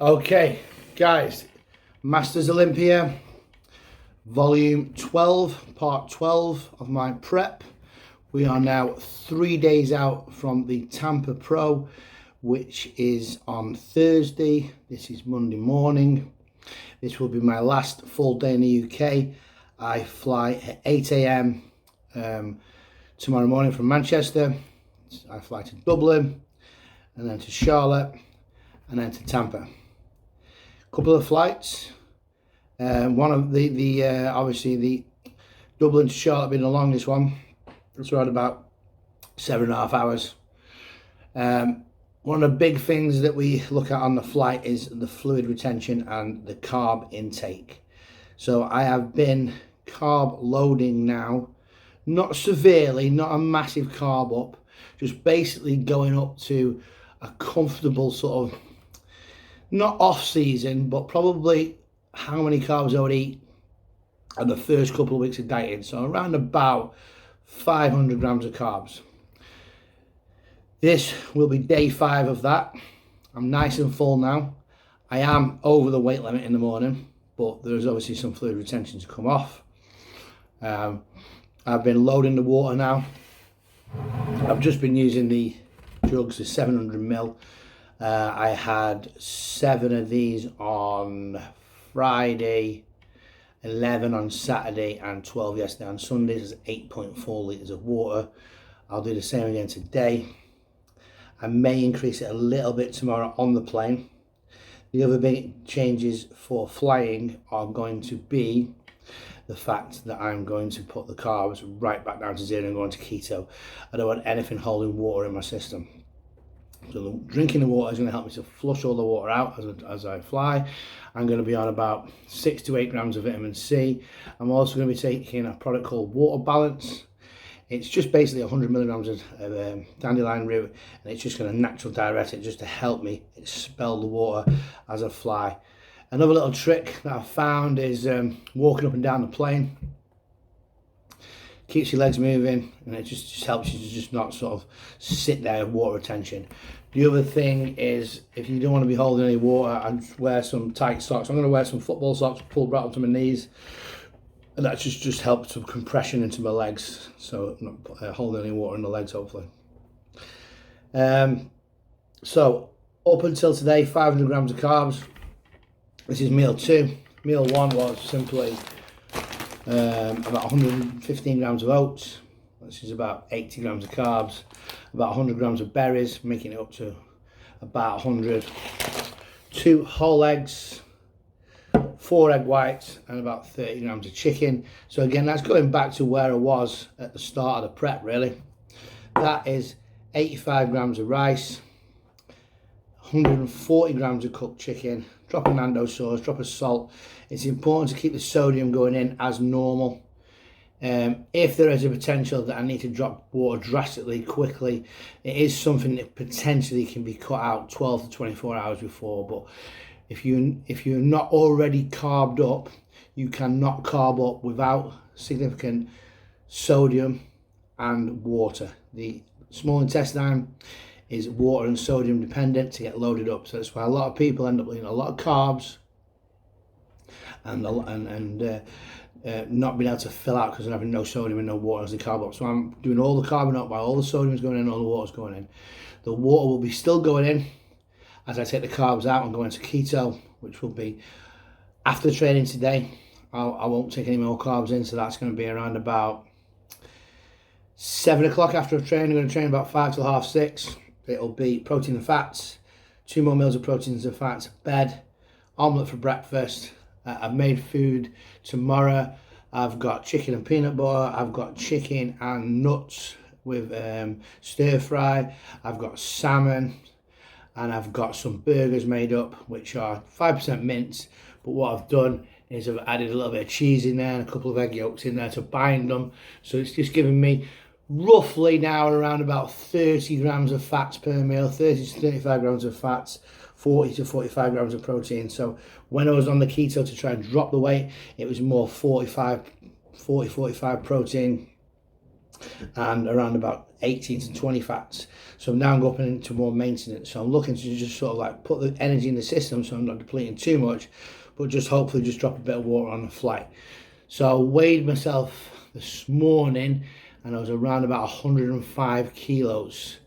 Okay, guys, Masters Olympia, volume 12, part 12 of my prep. We are now 3 days out from the Tampa Pro, which is on Thursday. This is Monday morning. This will be my last full day in the UK. I fly at 8 a.m. Tomorrow morning from Manchester. I fly to Dublin, and then to Charlotte, and then to Tampa. Couple of flights. One of the obviously the Dublin to Charlotte being the longest one. It's around about 7.5 hours. One of the big things that we look at on the flight is the fluid retention and the carb intake. So I have been carb loading now, not severely, not a massive carb up, just basically going up to a comfortable sort of, not off season, but probably how many carbs I would eat in the first couple of weeks of dieting. So around about 500 grams of carbs. This will be day 5 of that. I'm nice and full now. I am over the weight limit in the morning, but there's obviously some fluid retention to come off. I've been loading the water now. I've just been using the jugs, the 700 ml. I had 7 of these on Friday, 11 on Saturday, and 12 yesterday. On Sunday, there's 8.4 litres of water. I'll do the same again today. I may increase it a little bit tomorrow on the plane. The other big changes for flying are going to be the fact that I'm going to put the carbs right back down to 0 and go into keto. I don't want anything holding water in my system. So drinking the water is going to help me to flush all the water out as I fly. I'm going to be on about 6 to 8 grams of vitamin C. I'm also going to be taking a product called Water Balance. It's just basically 100 milligrams of dandelion root, and it's just going to natural diuretic just to help me expel the water as I fly. Another little trick that I found is walking up and down the plane. Keeps your legs moving, and it just helps you to just not sort of sit there with water retention. The other thing is, if you don't want to be holding any water, I wear some tight socks. I'm going to wear some football socks pulled right up to my knees, and that just helps some compression into my legs, so I'm not holding any water in the legs, hopefully. So up until today, 500 grams of carbs. This is meal 2. Meal 1 was simply about 115 grams of oats. This is about 80 grams of carbs, about 100 grams of berries, making it up to about 100. 2 whole eggs, 4 egg whites, and about 30 grams of chicken. So again, that's going back to where I was at the start of the prep, really. That is 85 grams of rice, 140 grams of cooked chicken, drop of Nando sauce, drop of salt. It's important to keep the sodium going in as normal. If there is a potential that I need to drop water drastically quickly, it is something that potentially can be cut out 12 to 24 hours before. But if you're not already carved up, you cannot carb up without significant sodium and water. The small intestine is water and sodium dependent to get loaded up. So that's why a lot of people end up eating a lot of carbs and not being able to fill out because they're having no sodium and no water as they carb up. So I'm doing all the carbon up while all the sodium is going in, all the water's going in. The water will be still going in as I take the carbs out and go into keto, which will be after training today. I won't take any more carbs in, so that's going to be around about 7 o'clock after a train. I'm going to train about 5 till half 6. It'll be protein and fats, 2 more meals of proteins and fats, bed, omelette for breakfast. I've made food tomorrow. I've got chicken and peanut butter. I've got chicken and nuts with stir fry. I've got salmon, and I've got some burgers made up, which are 5% mince. But what I've done is I've added a little bit of cheese in there and a couple of egg yolks in there to bind them. So it's just giving me roughly now around about 30 grams of fats per meal, 30 to 35 grams of fats, 40 to 45 grams of protein. So when I was on the keto to try and drop the weight, it was more 45 protein, and around about 18 to 20 fats. So now I'm going into more maintenance. So I'm looking to just sort of like put the energy in the system so I'm not depleting too much, but just hopefully just drop a bit of water on the flight. So I weighed myself this morning and I was around about 105 kilos.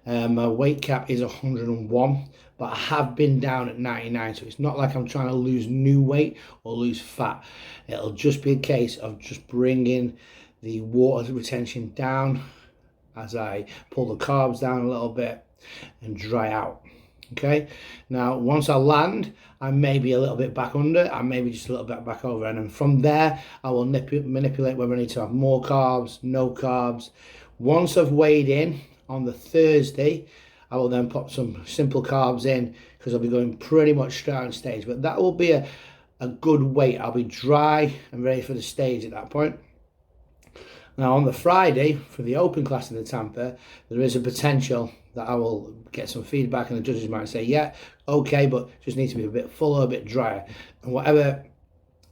My weight cap is 101, but I have been down at 99, so it's not like I'm trying to lose new weight or lose fat. It'll just be a case of just bringing the water retention down as I pull the carbs down a little bit and dry out. Okay, now once I land, I may be a little bit back under, I may be just a little bit back over, and then from there I will manipulate whether I need to have more carbs, no carbs. Once I've weighed in on the Thursday, I will then pop some simple carbs in because I'll be going pretty much straight on stage, but that will be a good weight. I'll be dry and ready for the stage at that point. Now on the Friday for the open class in the Tampa, there is a potential that I will get some feedback and the judges might say, yeah, okay, but just needs to be a bit fuller, a bit drier. And whatever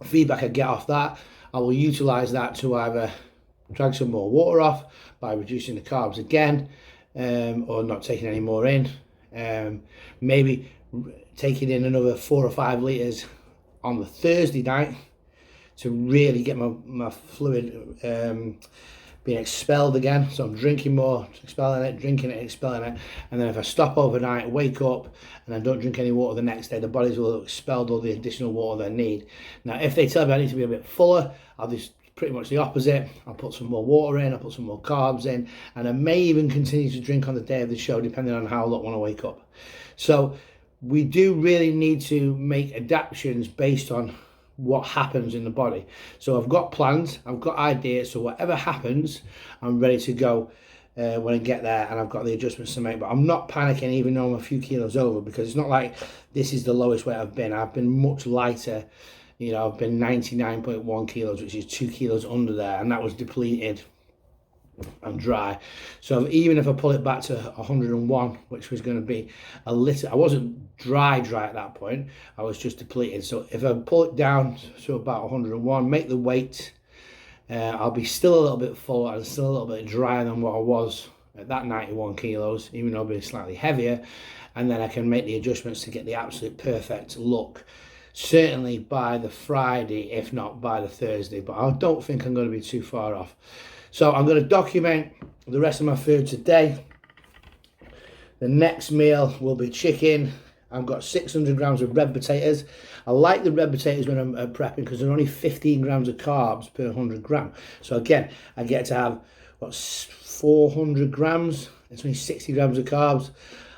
feedback I get off that, I will utilize that to either drag some more water off by reducing the carbs again, or not taking any more in. Maybe taking in another 4 or 5 litres on the Thursday night to really get my fluid being expelled again. So I'm drinking more, expelling it, drinking it, expelling it. And then if I stop overnight, wake up, and I don't drink any water the next day, the bodies will have expelled all the additional water they need. Now, if they tell me I need to be a bit fuller, I'll just pretty much the opposite. I'll put some more water in, I'll put some more carbs in, and I may even continue to drink on the day of the show, depending on how I want to wake up. So we do really need to make adaptations based on what happens in the body. So I've got plans, I've got ideas, so whatever happens, I'm ready to go when I get there, and I've got the adjustments to make. But I'm not panicking even though I'm a few kilos over, because it's not like this is the lowest weight I've been. I've been much lighter. You know, I've been 99.1 kilos, which is 2 kilos under there, and that was depleted and dry. So even if I pull it back to 101, which was going to be a little, I wasn't dry at that point, I was just depleted. So if I pull it down to about 101, make the weight, I'll be still a little bit fuller and still a little bit drier than what I was at that 91 kilos, even though I'll be slightly heavier, and then I can make the adjustments to get the absolute perfect look. Certainly by the Friday, if not by the Thursday, but I don't think I'm going to be too far off. So I'm going to document the rest of my food today. The next meal will be chicken. I've got 600 grams of red potatoes. I like the red potatoes when I'm prepping because they're only 15 grams of carbs per 100 gram. So again, I get to have, what, 400 grams? It's only 60 grams of carbs.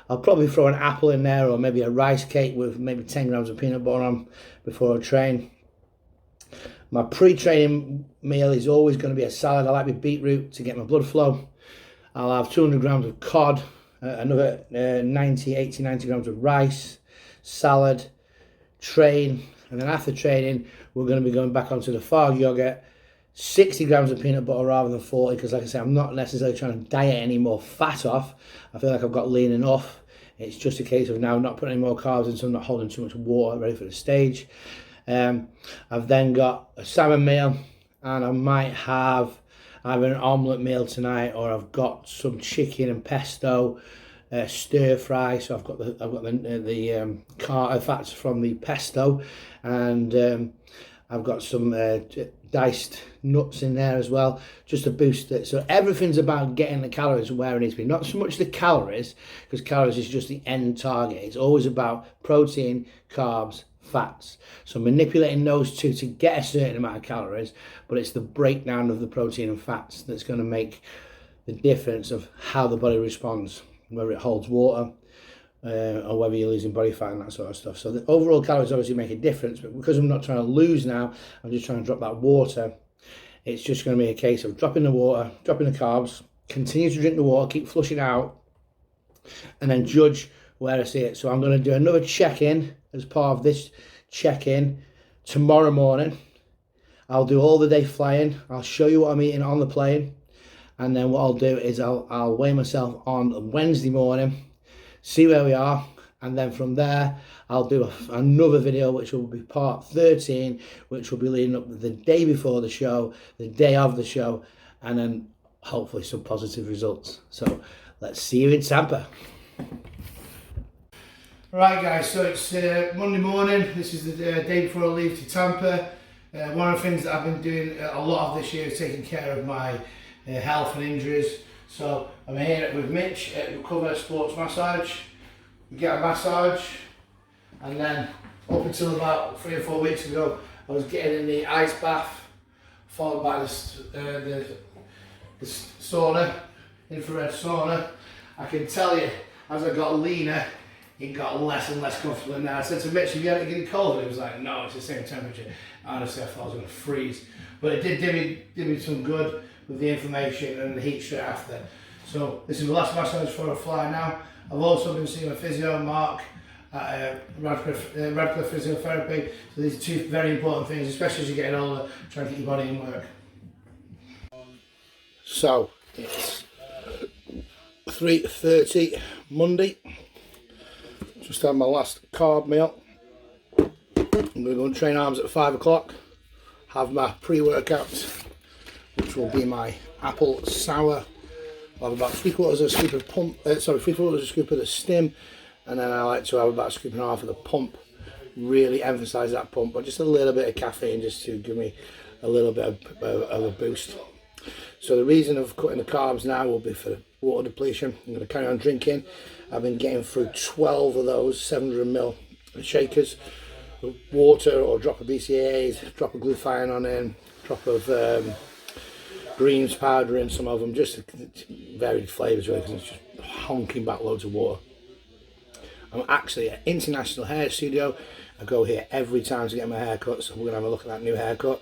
I'll probably throw an apple in there, or maybe a rice cake with maybe 10 grams of peanut butter on before I train. My pre-training meal is always going to be a salad. I like my beetroot to get my blood flow. I'll have 200 grams of cod, another 80, 90 grams of rice, salad, train, and then after training, we're going to be going back onto the Farg yogurt, 60 grams of peanut butter rather than 40, because like I say, I'm not necessarily trying to diet any more fat off. I feel like I've got lean enough. It's just a case of now not putting any more carbs in, so I'm not holding too much water ready for the stage. I've then got a salmon meal, and I might have either an omelette meal tonight, or I've got some chicken and pesto stir fry. So I've got the fats from the pesto, and I've got some diced nuts in there as well, just to boost it. So everything's about getting the calories where it needs to be, not so much the calories, because calories is just the end target. It's always about protein, carbs, fats. So manipulating those two to get a certain amount of calories, but it's the breakdown of the protein and fats that's going to make the difference of how the body responds, whether it holds water, or whether you're losing body fat and that sort of stuff. So the overall calories obviously make a difference, but because I'm not trying to lose now, I'm just trying to drop that water. It's just going to be a case of dropping the water, dropping the carbs, continue to drink the water, keep flushing out, and then judge where I see it. So I'm going to do another check-in as part of this check-in tomorrow morning. I'll do all the day flying. I'll show you what I'm eating on the plane, and then what I'll do is I'll weigh myself on Wednesday morning, see where we are, and then from there I'll do another video which will be part 13, which will be leading up the day before the show, the day of the show, and then hopefully some positive results. So let's see you in Tampa. Right guys, so it's Monday morning. This is the day before I leave to Tampa. One of the things that I've been doing a lot of this year is taking care of my health and injuries. So I'm here with Mitch at Recover Sports Massage. We get a massage, and then up until about 3 or 4 weeks ago I was getting in the ice bath, followed by the sauna, infrared sauna. I can tell you, as I got leaner, it got less and less comfortable. Now I said to Mitch, have you had it getting cold? And he was like, no, it's the same temperature. Honestly, I thought I was going to freeze. But it did do me some good with the inflammation and the heat straight after. So this is the last massage before I fly now. I've also been seeing a physio, Mark, at Radcliffe Physiotherapy. So these are two very important things, especially as you're getting older, trying to keep your body in work. So it's 3:30 Monday. Just had my last carb meal. I'm going to go and train arms at 5 o'clock. Have my pre-workout, which will be my apple sour. I'll have about 3/4 of a scoop of three-quarters of a scoop of the stim, and then I like to have about a scoop and a half of the pump. Really emphasise that pump, but just a little bit of caffeine just to give me a little bit of a boost. So the reason of cutting the carbs now will be for water depletion. I'm going to carry on drinking. I've been getting through 12 of those 700ml shakers with water, or a drop of BCAAs, drop of glutathione on in, drop of greens powder in some of them, just varied flavours really, because it's just honking back loads of water. I'm actually at International Hair Studio. I go here every time to get my hair cut, so we're going to have a look at that new haircut.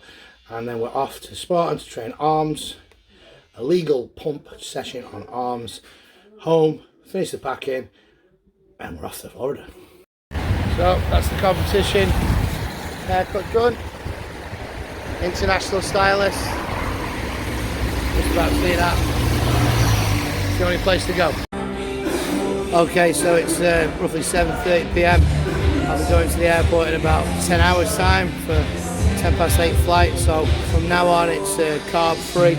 And then we're off to Spartan to train arms, a legal pump session on arms, home, finish the packing, and we're off to Florida. So that's the competition. Haircut done. International stylist. Just about to see that. It's the only place to go. Okay, so it's roughly 7:30 p.m. I'll be going to the airport in about 10 hours time for 8:10 flight. So from now on it's carb free.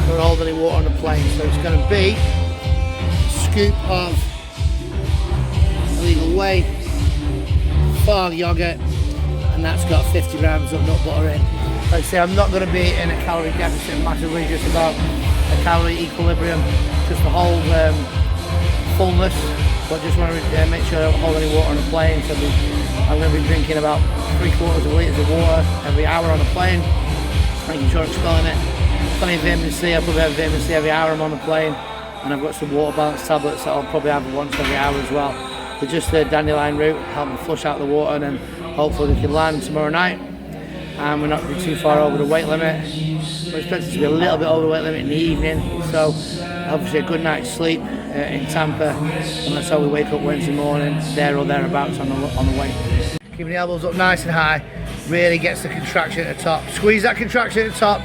Don't hold any water on the plane. So it's going to be a scoop of illegal whey, fog yogurt, and that's got 50 grams of nut butter in. Like I say, I'm not going to be in a calorie deficit massively, just about a calorie equilibrium, just to hold fullness, but just want to make sure I don't hold any water on the plane. So I'm going to be drinking about 3/4 litres of water every hour on the plane, making sure I'm expelling it. Plenty of vitamin C, I probably have vitamin C every hour I'm on the plane, and I've got some water balance tablets that I'll probably have once every hour as well. But just the dandelion route, help me flush out the water, and then hopefully we can land tomorrow night. And we're not going to be too far over the weight limit. We're expected to be a little bit over the weight limit in the evening, so obviously a good night's sleep in Tampa, and that's how we wake up Wednesday morning, there or thereabouts on the way. Keeping the elbows up nice and high, really gets the contraction at the top. Squeeze that contraction at the top.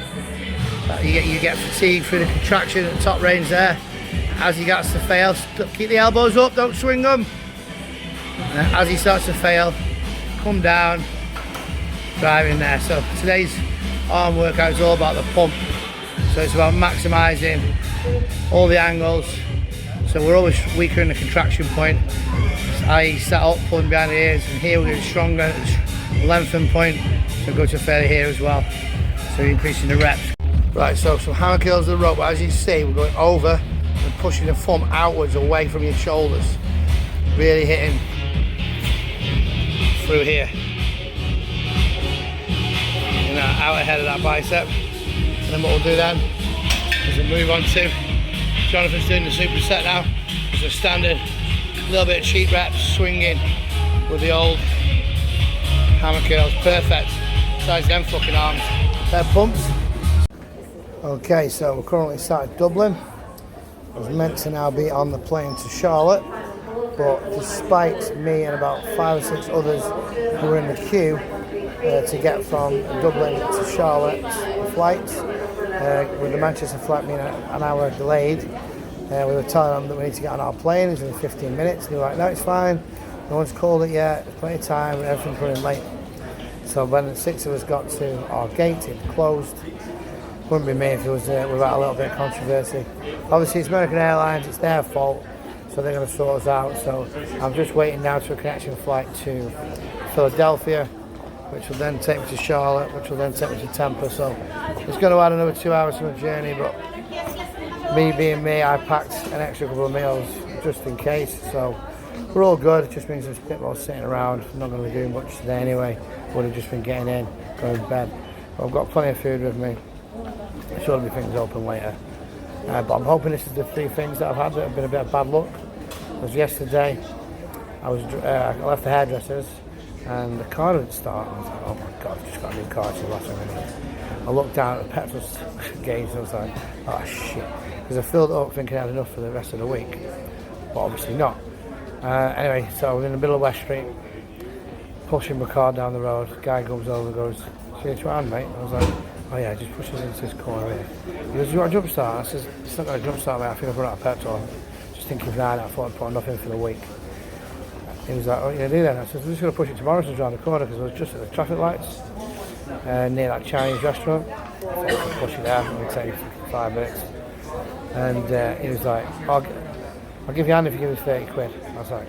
You get fatigue through the contraction at the top range there. As he starts to fail, keep the elbows up, don't swing them. And as he starts to fail, come down, drive in there. So today's arm workout is all about the pump. So it's about maximising all the angles. So we're always weaker in the contraction point. I sat up, pulling behind the ears, and here we're getting stronger at the lengthen point. So go to failure here as well. So you're increasing the reps. Right, so some hammer curls of the rope. As you see, we're going over and pushing the thumb outwards away from your shoulders. Really hitting through here. And out ahead of that bicep. And then what we'll do then is we'll move on to Jonathan's doing the superset now. It's a standard, little bit of cheat reps, swinging with the old hammer curls. Perfect. Size them fucking arms. They're pumps. Okay, so we're currently started Dublin. I was meant to now be on the plane to Charlotte, but despite me and about 5 or 6 others who were in the queue to get from Dublin to Charlotte flight, with the Manchester flight being an hour delayed, we were telling them that we need to get on our plane. It's only 15 minutes. They were like, no, it's fine. No one's called it yet. There's plenty of time, and everything's running late. So when the 6 of us got to our gate, it closed. Wouldn't be me if it was without a little bit of controversy. Obviously, it's American Airlines, it's their fault, so they're going to sort us out. So I'm just waiting now to a connection flight to Philadelphia, which will then take me to Charlotte, which will then take me to Tampa. So it's going to add another 2 hours to my journey, but me being me, I packed an extra couple of meals just in case. So we're all good. It just means there's a bit more sitting around. I'm not going to be doing much today anyway. Would have just been getting in, going to bed. But I've got plenty of food with me. Sure, there'll be things open later. But I'm hoping this is the 3 things that I've had that have been a bit of bad luck. Because yesterday, I left the hairdressers and the car didn't start. I was like, oh my god, I've just got a new car to the last minute. I looked down at the petrol gauge and I was like, oh shit. Because I filled it up thinking I had enough for the rest of the week. But obviously not. Anyway, so I was in the middle of West Street, pushing my car down the road. The guy comes over and goes, see your hand, mate? I was like, oh yeah, just push us into this corner here. He goes, you want a jump start? I says, it's not got a jump start, mate. I think I've run out of petrol. Just thinking of that, I thought I'd put enough in for the week. He was like, oh, you gonna do that? I said, we're just going to push it tomorrow around the corner because I was just at the traffic lights near that Chinese restaurant. I thought I could push it there, it'll take 5 minutes. And he was like, I'll give you a hand if you give me 30 quid. I was like,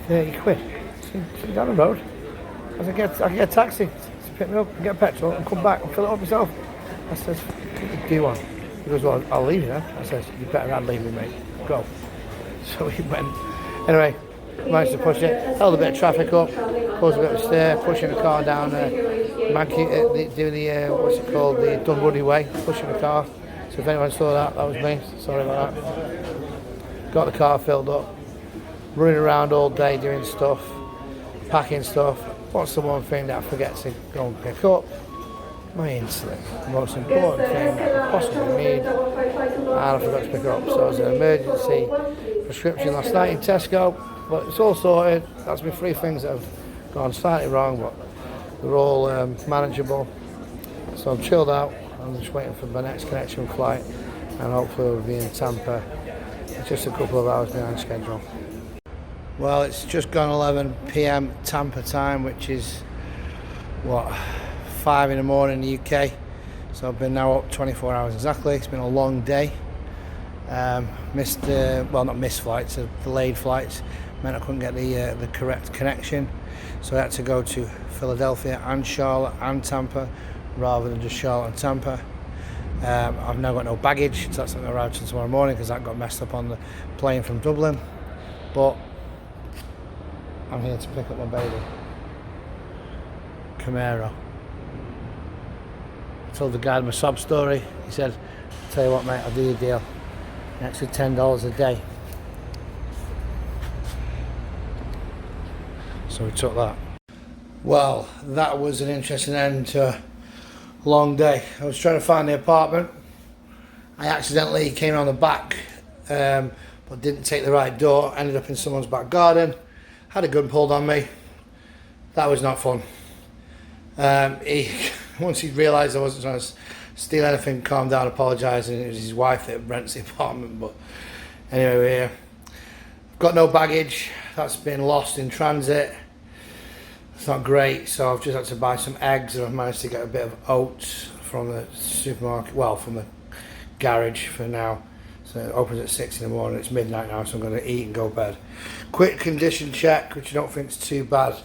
30 quid? Sit down the road. I said, I can get a taxi to pick me up and get petrol and come back and fill it up myself. I said, do you want? He goes, well, I'll leave you then. I said, you better not leave me, mate. Go. So he went. Anyway, managed to push it, held a bit of traffic up, caused a bit of a stir, pushing the car down doing the, what's it called, the Dunwoody way, pushing the car. So if anyone saw that, that was me. Sorry about that. Got the car filled up, running around all day doing stuff, packing stuff. What's the one thing that I forget to go and pick up? My insulin. The most important thing I could possibly need, and I forgot to pick it up. So it was an emergency prescription last night in Tesco, but it's all sorted. That's been 3 things that have gone slightly wrong, but they're all manageable. So I'm chilled out. I'm just waiting for my next connection flight, and hopefully we'll be in Tampa. It's just a couple of hours behind schedule. Well, it's just gone 11 p.m. Tampa time, which is what, 5 in the morning in the UK. So I've been now up 24 hours exactly. It's been a long day. Not missed flights, delayed flights. Meant I couldn't get the correct connection. So I had to go to Philadelphia and Charlotte and Tampa rather than just Charlotte and Tampa. I've now got no baggage, so that's not going to arrive till tomorrow morning because that got messed up on the plane from Dublin. But I'm here to pick up my baby, Camaro. I told the guy my sob story. He said, tell you what mate, I'll do you a deal. An extra $10 a day. So we took that. Well, that was an interesting end to a long day. I was trying to find the apartment. I accidentally came around the back, but didn't take the right door. Ended up in someone's back garden. Had a gun pulled on me. That was not fun. Once he realised I wasn't trying to steal anything, calmed down, apologised, and it was his wife that rents the apartment. But anyway, we're here. Got no baggage. That's been lost in transit. It's not great, so I've just had to buy some eggs, and I've managed to get a bit of oats from the supermarket, well, from the garage for now. So it opens at 6 in the morning. It's midnight now, so I'm going to eat and go to bed. Quick condition check, which I don't think is too bad.